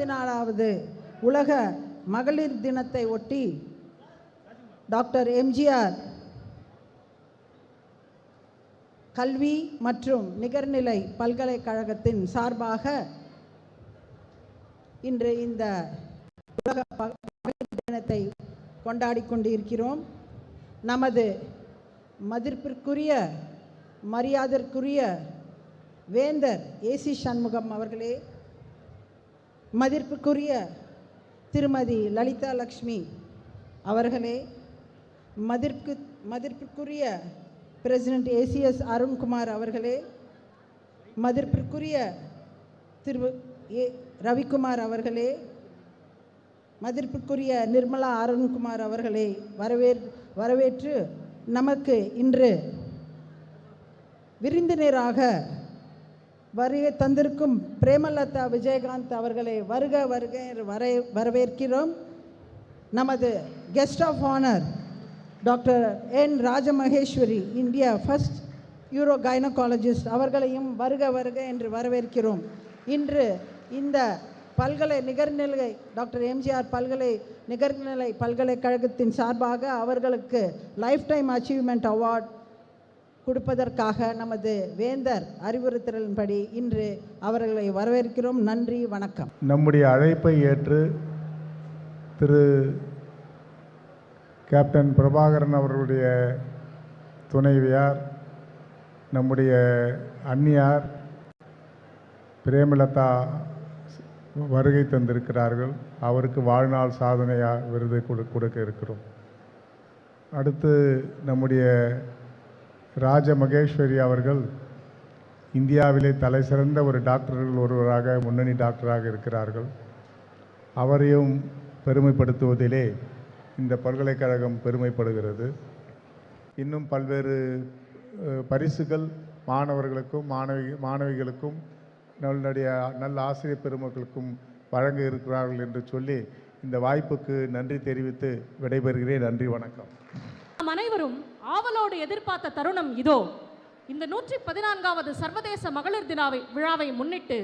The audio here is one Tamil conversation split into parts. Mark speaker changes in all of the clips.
Speaker 1: 114வது உலக மகளிர் தினத்தை ஒட்டி டாக்டர் எம்ஜிஆர் கல்வி மற்றும் நிகர்நிலை பல்கலைக்கழகத்தின் சார்பாக இன்று இந்த உலக மகளிர் தினத்தை கொண்டாடி கொண்டிருக்கிறோம். நமது மதிப்பிற்குரிய மரியாதைக்குரிய வேந்தர் ஏசி சண்முகம் அவர்களே, மதிப்பிற்குரிய திருமதி லலிதா லக்ஷ்மி அவர்களே, மதிப்பிற்குரிய பிரசிடென்ட் ஏசிஎஸ் அருண்குமார் அவர்களே, மதிப்பிற்குரிய திரு ரவிக்குமார் அவர்களே, மதிப்பிற்குரிய நிர்மலா அருண்குமார் அவர்களை வரவேற்று நமக்கு இன்று விருந்தினராக வருகை தந்திருக்கும் பிரேமலதா விஜயகாந்த் அவர்களை வருக வருக என்று வரவேற்கிறோம். நமது guest of honour doctor N Rajamaheswari, India first urogynaecologist அவர்களையும் வருக வருக என்று வரவேற்கிறோம். இன்று இந்த நிகர்நிலை டாக்டர் எம்ஜிஆர் நிகர்நிலை பல்கலைக்கழகத்தின் சார்பாக அவர்களுக்கு லைஃப் டைம் அச்சீவ்மெண்ட் அவார்ட் கொடுப்பதற்காக நமது வேந்தர் அறிவுறுத்தலின்படி இன்று அவர்களை வரவேற்கிறோம். நன்றி, வணக்கம்.
Speaker 2: நம்முடைய அழைப்பை ஏற்று திரு கேப்டன் பிரபாகரன் அவர்களுடைய துணைவியார், நம்முடைய அன்னியார் பிரேமலதா வருகை தந்திருக்கிறார்கள். அவருக்கு வாழ்நாள் சாதனையாக விருது கொடுக்க இருக்கிறோம். அடுத்து நம்முடைய ராஜ மகேஸ்வரி அவர்கள் இந்தியாவிலே தலை சிறந்த ஒரு டாக்டர்கள் ஒருவராக, முன்னணி டாக்டராக இருக்கிறார்கள். அவரையும் பெருமைப்படுத்துவதிலே இந்த பல்கலைக்கழகம் பெருமைப்படுகிறது. இன்னும் பல்வேறு பரிசுகள் மாணவர்களுக்கும் மாணவிகளுக்கும் நல்ல ஆசிரியர் பெருமக்களுக்கும் வழங்க இருக்கிறார்கள் என்று சொல்லி இந்த வாய்ப்புக்கு நன்றி தெரிவித்து விடைபெறுகிறேன். நன்றி, வணக்கம்.
Speaker 3: அனைவரும் ஆவலோடு எதிர்பார்த்த தருணம் இதோ. இந்த 114வது சர்வதேச மகளிர் தின விழாவை முன்னிட்டு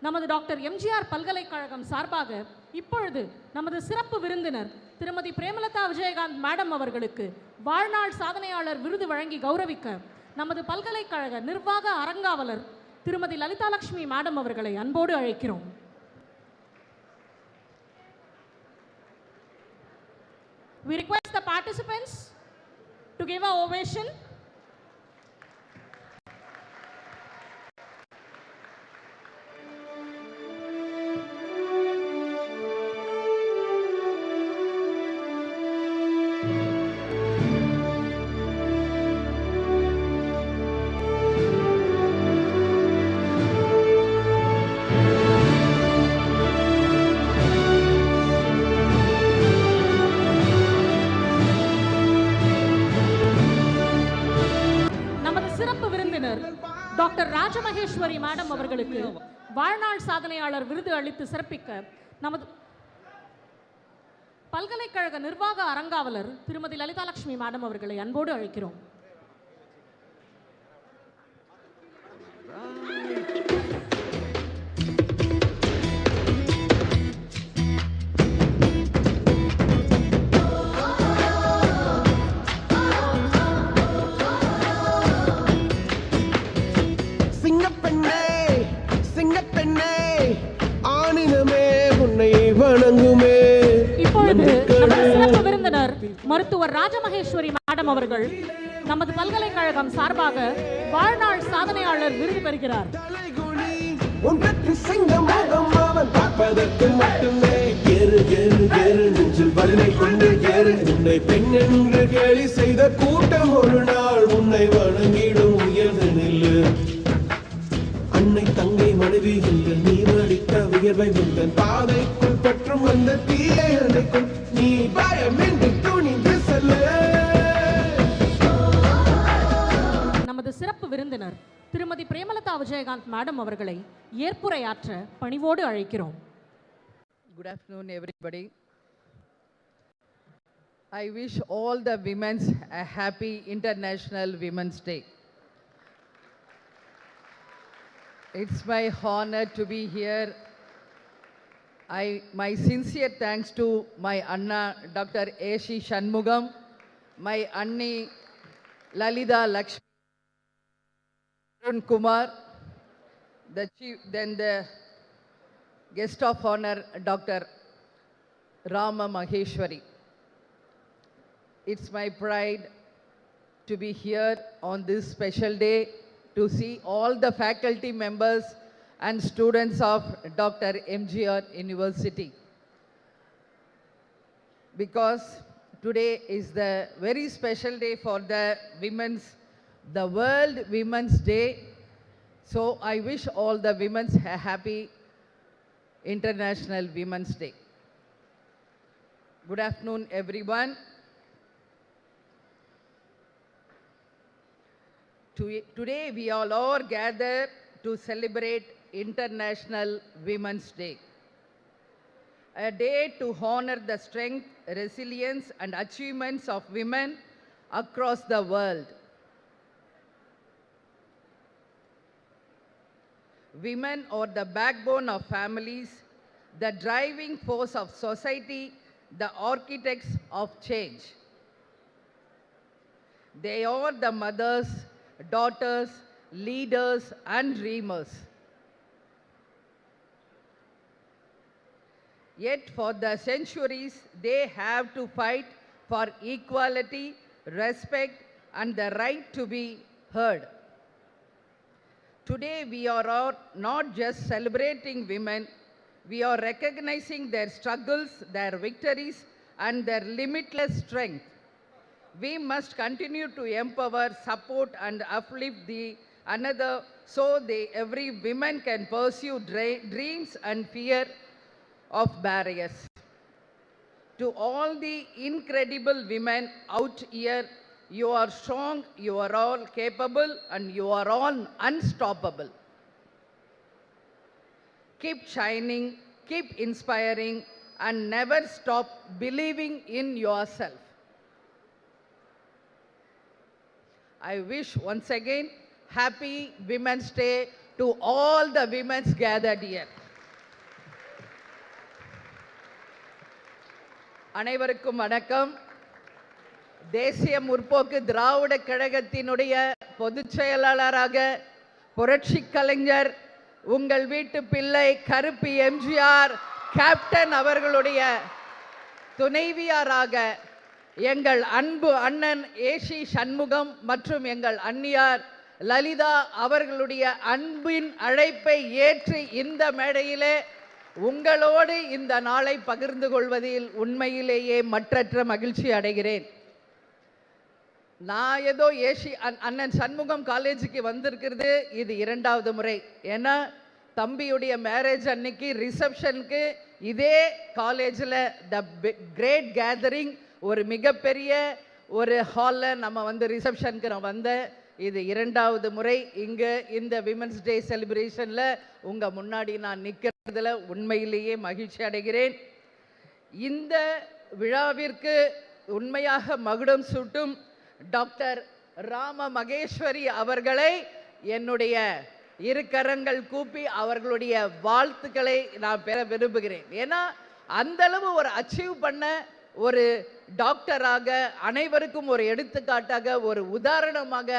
Speaker 3: நமது டாக்டர் எம்ஜிஆர் பல்கலைக்கழகம் சார்பாக இப்பொழுது நமது சிறப்பு விருந்தினர் திருமதி பிரேமலதா விஜயகாந்த் மேடம் அவர்களுக்கு வாழ்நாள் சாதனையாளர் விருது வழங்கி கௌரவிக்க நமது பல்கலைக்கழக நிர்வாக அரங்காவலர் திருமதி லலிதா லக்ஷ்மி மேடம் அவர்களை அன்போடு அழைக்கிறோம். We request the participants to give an ovation. Doctor Rajamaheswari madam அவர்களுக்கு வாழ்நாள் சாதனையாளர் விருது அளித்து சிறப்பிக்க நமது பல்கலைக்கழக நிர்வாக அரங்காவலர் திருமதி லலிதா லக்ஷ்மி மேடம் அவர்களை அன்போடு அழைக்கிறோம். சிறப்பு விருந்தினர் மருத்துவர் ராஜமகேஸ்வரி மேடம் அவர்கள் நமது பல்கலைக்கழகம் சார்பாக வாழ்நாள் சாதனையாளர் விருது பெறுகிறார். அன்னை தங்கை மனைவி நீ அளித்த உயர்வை பாதைக்குள் பற்றும் அந்த தீயை அணைக்கும் நீ பயமின்றி துணிந்து செல்ல. நமது சிறப்பு விருந்தினர் திருமதி பிரேமலதா விஜயகாந்த் மேடம் அவர்களை ஏற்புரையாற்ற பணிவோடு அழைக்கிறோம்.
Speaker 4: Good afternoon everybody. I wish all the women a happy International Women's Day. It's my honor to be here My sincere thanks to my Anna Dr. A.C. Shanmugam, my Anni Lalita Lakshmi Arun Kumar, then the guest of honor Dr. Rama Maheshwari. It's my pride to be here on this special day to see all the faculty members and students of Dr. MGR University. Because today is the very special day for the World Women's Day. So I wish all the women a happy International Women's Day. Good afternoon, everyone. Today we all are gathered to celebrate International Women's Day, a day to honor the strength, resilience, and achievements of women across the world. Women are the backbone of families, the driving force of society, the architects of change. They are the mothers, daughters, leaders, and dreamers. Yet for the centuries, they have to fight for equality, respect, and the right to be heard. Today, we are not just celebrating women, we are recognizing their struggles, their victories, and their limitless strength. We must continue to empower, support, and uplift another so every woman can pursue dreams and fear of barriers. To all the incredible women out here, you are strong, you are all capable, and you are all unstoppable. Keep shining, keep inspiring, and never stop believing in yourself. I wish once again happy Women's Day to all the women gathered here. அனைவருக்கும் வணக்கம். தேசிய முற்போக்கு திராவிட கழகத்தினுடைய பொதுச் செயலாளராக புரட்சி கலைஞர் உங்கள் வீட்டு பிள்ளை கருப்பி எம்ஜிஆர் கேப்டன் அவர்களுடைய துணைவியாராக எங்கள் அன்பு அண்ணன் ஏசி சண்முகம் மற்றும் எங்கள் அண்ணியார் லலிதா அவர்களுடைய அன்பின் அழைப்பை ஏற்று இந்த மேடையிலே உங்களோடு இந்த நாளை பகிர்ந்து கொள்வதில் உண்மையிலேயே மற்றற்ற மகிழ்ச்சி அடைகிறேன். நான் ஏதோ அண்ணன் சண்முகம் காலேஜுக்கு வந்திருக்கிறது இது 2வது முறை. ஏன்னா தம்பியுடைய மேரேஜ் அன்னைக்கு ரிசப்ஷனுக்கு இதே காலேஜில் த கிரேட் கேதரிங் ஒரு மிகப்பெரிய ஒரு ஹாலில் நம்ம ரிசப்ஷனுக்கு நான் வந்தேன். இது 2வது முறை இங்கே இந்த விமென்ஸ் டே செலிப்ரேஷனில் உங்கள் முன்னாடி நான் நிற்கிறதுல உண்மையிலேயே மகிழ்ச்சி அடைகிறேன். இந்த விழாவிற்கு உண்மையாக மகுடம் சூட்டும் டாக்டர் ராம மகேஸ்வரி அவர்களை என்னுடைய இரு கரங்கள் கூப்பி அவர்களுடைய வாழ்த்துக்களை நான் பெற விரும்புகிறேன். ஏன்னா அந்தளவு ஒரு அச்சீவ் பண்ண ஒரு டாக்டராக அனைவருக்கும் ஒரு எடுத்துக்காட்டாக ஒரு உதாரணமாக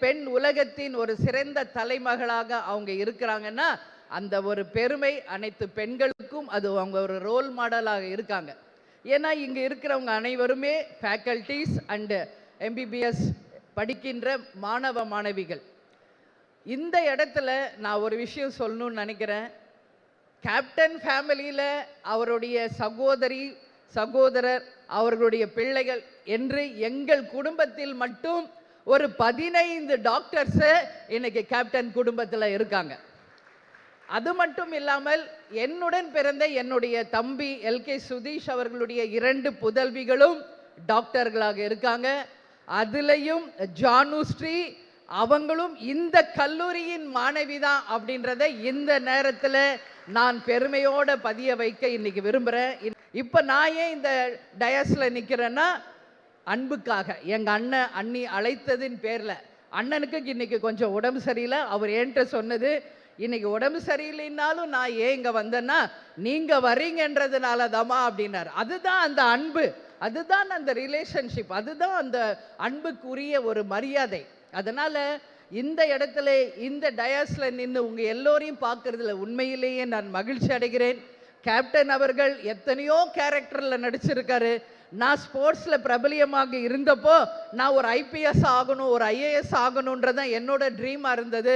Speaker 4: பெண் உலகத்தின் ஒரு சிறந்த தலைமகளாக அவங்க இருக்கிறாங்கன்னா அந்த ஒரு பெருமை அனைத்து பெண்களுக்கும் அது அவங்க ஒரு ரோல் மாடலாக இருக்காங்க. ஏன்னா இங்கே இருக்கிறவங்க அனைவருமே ஃபேக்கல்டிஸ் அண்டு எம்பிபிஎஸ் படிக்கின்ற மாணவ மாணவிகள். இந்த இடத்துல நான் ஒரு விஷயம் சொல்லணும்னு நினைக்கிறேன். கேப்டன் ஃபேமிலியில் அவருடைய சகோதரி சகோதரர் அவர்களுடைய பிள்ளைகள் என்று எங்கள் குடும்பத்தில் மட்டும் ஒரு 15 டாக்டர்ஸு இன்னைக்கு கேப்டன் குடும்பத்தில் இருக்காங்க. அது மட்டும் இல்லாமல் என்னுடன் பிறந்த என்னுடைய தம்பி எல்கே சுதீஷ் அவர்களுடைய 2 புதல்விகளும் டாக்டர்களாக இருக்காங்க. அதுலேயும் ஜானுஸ்ரீ அவங்களும் இந்த கல்லூரியின் மாணவி தான் அப்படின்றத இந்த நேரத்தில் நான் பெருமையோடு பதிய வைக்க இன்னைக்கு விரும்புகிறேன். இப்போ நான் ஏன் இந்த டயஸில் நிற்கிறேன்னா அன்புக்காக எங்கள் அண்ணி அழைத்ததின் பேரில். அண்ணனுக்கு இன்னைக்கு கொஞ்சம் உடம்பு சரியில்லை. அவர் என்கிட்ட சொன்னது இன்னைக்கு உடம்பு சரியில்லைன்னாலும் நான் ஏன் இங்கே வந்தேன்னா நீங்கள் வரீங்கன்றதுனால தாம்மா அப்படின்னார். அதுதான் அந்த அன்பு, அதுதான் அந்த ரிலேஷன்ஷிப், அதுதான் அந்த அன்புக்குரிய ஒரு மரியாதை. அதனால் இந்த இடத்துல இந்த டயாஸ்ல நின்று உங்கள் எல்லோரையும் பார்க்கறதுல உண்மையிலேயே நான் மகிழ்ச்சி அடைகிறேன். கேப்டன் அவர்கள் எத்தனையோ கேரக்டரில் நடிச்சிருக்காரு. நான் ஸ்போர்ட்ஸில் பிரபலியமாக இருந்தப்போ நான் ஒரு ஐபிஎஸ் ஆகணும், ஒரு ஐஏஎஸ் ஆகணுன்றதான் என்னோட ட்ரீமாக இருந்தது.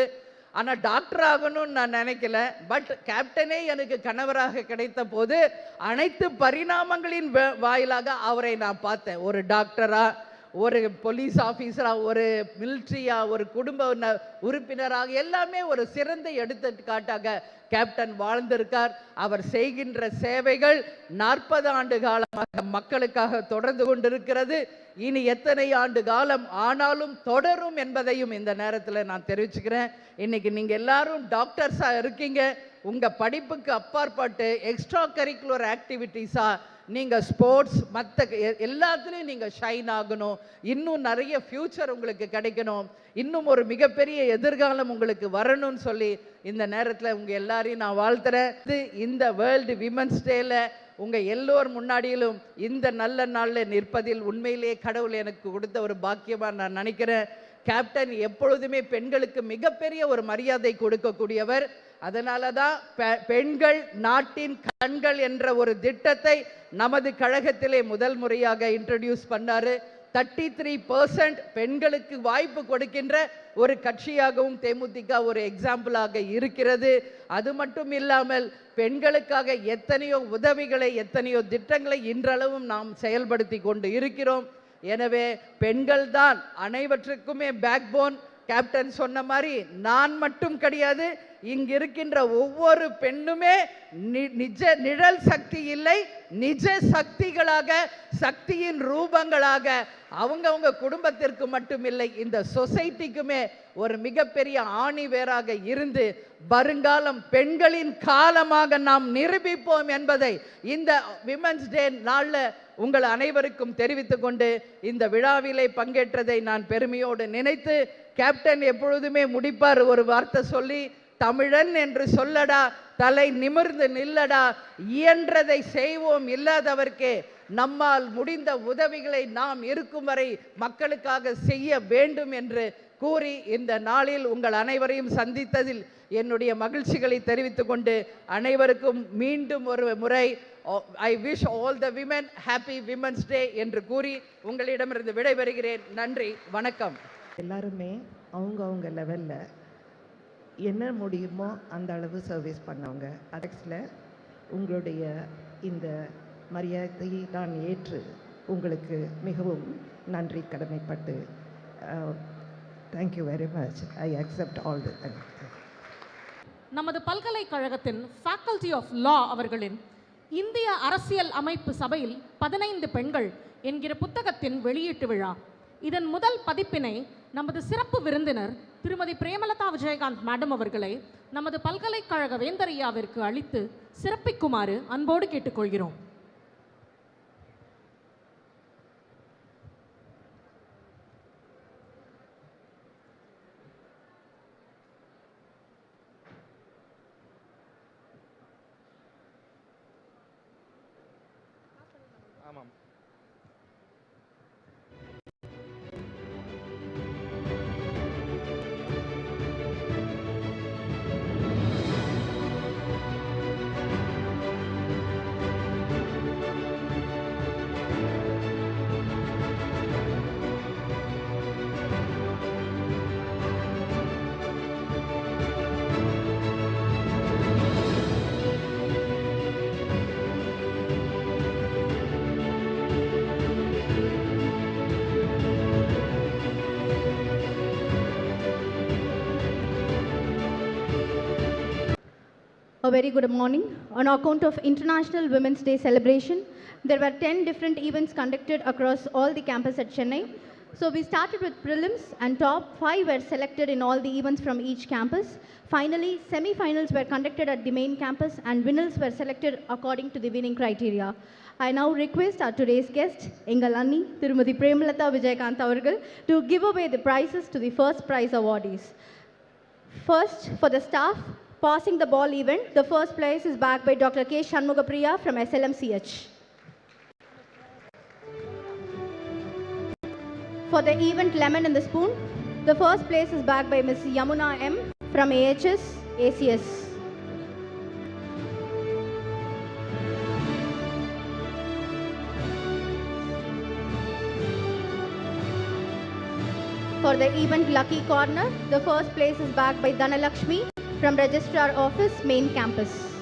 Speaker 4: ஆனால் டாக்டர் ஆகணும்னு நான் நினைக்கல. பட் கேப்டனே எனக்கு கணவராக கிடைத்த போது அனைத்து பரிணாமங்களின் வாயிலாக அவரை நான் பார்த்தேன். ஒரு டாக்டராக, ஒரு போலீஸ் ஆஃபீஸராக, ஒரு மிலிட்ரியாக, ஒரு குடும்ப உறுப்பினராக, எல்லாமே ஒரு சிறந்த எடுத்துக்காட்டாக கேப்டன் வாழ்ந்திருக்கார். அவர் செய்கின்ற சேவைகள் 40 ஆண்டு காலமாக மக்களுக்காக தொடர்ந்து கொண்டிருக்கிறது. இனி எத்தனை ஆண்டு காலம் ஆனாலும் தொடரும் என்பதையும் இந்த நேரத்தில் நான் தெரிவிச்சுக்கிறேன். இன்னைக்கு நீங்கள் எல்லாரும் டாக்டர்ஸாக இருக்கீங்க. உங்கள் படிப்புக்கு அப்பாற்பட்டு எக்ஸ்ட்ரா கரிக்குலர் ஆக்டிவிட்டீஸாக நீங்கள் ஸ்போர்ட்ஸ் மற்ற எல்லாத்துலேயும் நீங்கள் ஷைன் ஆகணும். இன்னும் நிறைய ஃப்யூச்சர் உங்களுக்கு கிடைக்கணும். இன்னும் ஒரு மிகப்பெரிய எதிர்காலம் உங்களுக்கு வரணும்னு சொல்லி இந்த நேரத்தில் உங்கள் எல்லாரையும் நான் வாழ்த்துறேன். இந்த வேர்ல்டு விமன்ஸ் டேல உங்கள் எல்லோர் முன்னாடியிலும் இந்த நல்ல நாளில் நிற்பதில் உண்மையிலேயே கடவுள் எனக்கு கொடுத்த ஒரு பாக்கியமாக நான் நினைக்கிறேன். கேப்டன் எப்பொழுதுமே பெண்களுக்கு மிகப்பெரிய ஒரு மரியாதை கொடுக்கக்கூடியவர். அதனால தான் பெண்கள் நாட்டின் கண்கள் என்ற ஒரு திட்டத்தை நமது கழகத்திலே முதல் முறையாக இன்ட்ரடியூஸ் பண்ணாரு. 33% பெண்களுக்கு வாய்ப்பு கொடுக்கின்ற ஒரு கட்சியாகவும் தேமுதிக ஒரு எக்ஸாம்பிளாக இருக்கிறது. அது மட்டும் இல்லாமல் பெண்களுக்காக எத்தனையோ உதவிகளை, எத்தனையோ திட்டங்களை இன்றளவும் நாம் செயல்படுத்தி கொண்டு இருக்கிறோம். எனவே பெண்கள் தான் அனைவற்றுக்குமே பேக்போன். கேப்டன் சொன்ன மாதிரி நான் மட்டும் கிடையாது, இங்கு இருக்கின்ற ஒவ்வொரு பெண்ணுமே நிஜ நிழல் சக்தி இல்லை, நிஜ சக்திகளாக, சக்தியின் ரூபங்களாக அவங்கவுங்க குடும்பத்திற்கு மட்டுமில்லை, இந்த சொசைட்டிக்குமே ஒரு மிகப்பெரிய ஆணி வேராக இருந்து வருங்காலம் பெண்களின் காலமாக நாம் நிரூபிப்போம் என்பதை இந்த விமன்ஸ் டே நாளில் உங்கள் அனைவருக்கும் தெரிவித்துக் கொண்டு இந்த விழாவிலே பங்கேற்றதை நான் பெருமையோடு நினைத்து, கேப்டன் எப்பொழுதுமே முடிப்பார் ஒரு வார்த்தை சொல்லி, தமிழன் என்று சொல்லடா, தலை நிமிர்ந்து நில்லடா, இயன்றதை செய்வோம், இல்லாதவர்க்கே நம்மால் முடிந்த உதவிகளை நாம் இருக்கும் வரை மக்களுக்காக செய்ய வேண்டும் என்று கூறி இந்த நாளில் உங்கள் அனைவரையும் சந்தித்ததில் என்னுடைய மகிழ்ச்சிகளை தெரிவித்துக் கொண்டு அனைவருக்கும் மீண்டும் ஒரு முறை I wish all the women happy women's day என்று கூறி உங்களிடமிருந்து விடைபெறுகிறேன். நன்றி, வணக்கம்.
Speaker 5: எல்லாருமே அவங்க லெவலில் என்ன முடியுமோ அந்த அளவு சர்வீஸ் பண்ணவங்க. அதெக்ஸில் உங்களுடைய இந்த மரியாதையை நான் ஏற்று உங்களுக்கு மிகவும் நன்றி கடமைப்பட்டு thank you very much. I accept all the.
Speaker 3: நமது பல்கலைக்கழகத்தின் ஃபேக்கல்டி ஆஃப் லா அவர்களின் இந்திய அரசியல் அமைப்பு சபையில் 15 பெண்கள் என்கிற புத்தகத்தின் வெளியீட்டு விழா. இதன் முதல் பதிப்பினை நமது சிறப்பு விருந்தினர் திருமதி பிரேமலதா விஜயகாந்த் மேடம் அவர்களை நமது பல்கலைக்கழக வேந்தரையாவிற்கு அளித்து சிறப்பிக்குமாறு அன்போடு கேட்டுக்கொள்கிறோம்.
Speaker 6: ஆமாம்.
Speaker 7: A very good morning. On account of International Women's Day celebration, there were 10 different events conducted across all the campus at Chennai. So we started with prelims and top 5 were selected in all the events from each campus. Finally, semi-finals were conducted at the main campus and winners were selected according to the winning criteria. I now request our today's guest, Engal Anni, Tirumadi Premalatha Vijayakanth avargal, to give away the prizes to the first prize awardees. First, for the staff, passing the ball event, the first place is backed by Dr. K. Shanmugapriya from SLMCH. For the event Lemon in the Spoon, the first place is backed by Ms. Yamuna M. from AHS ACS. For the event Lucky Corner, the first place is backed by Dhanalakshmi from Registrar Office, Main Campus.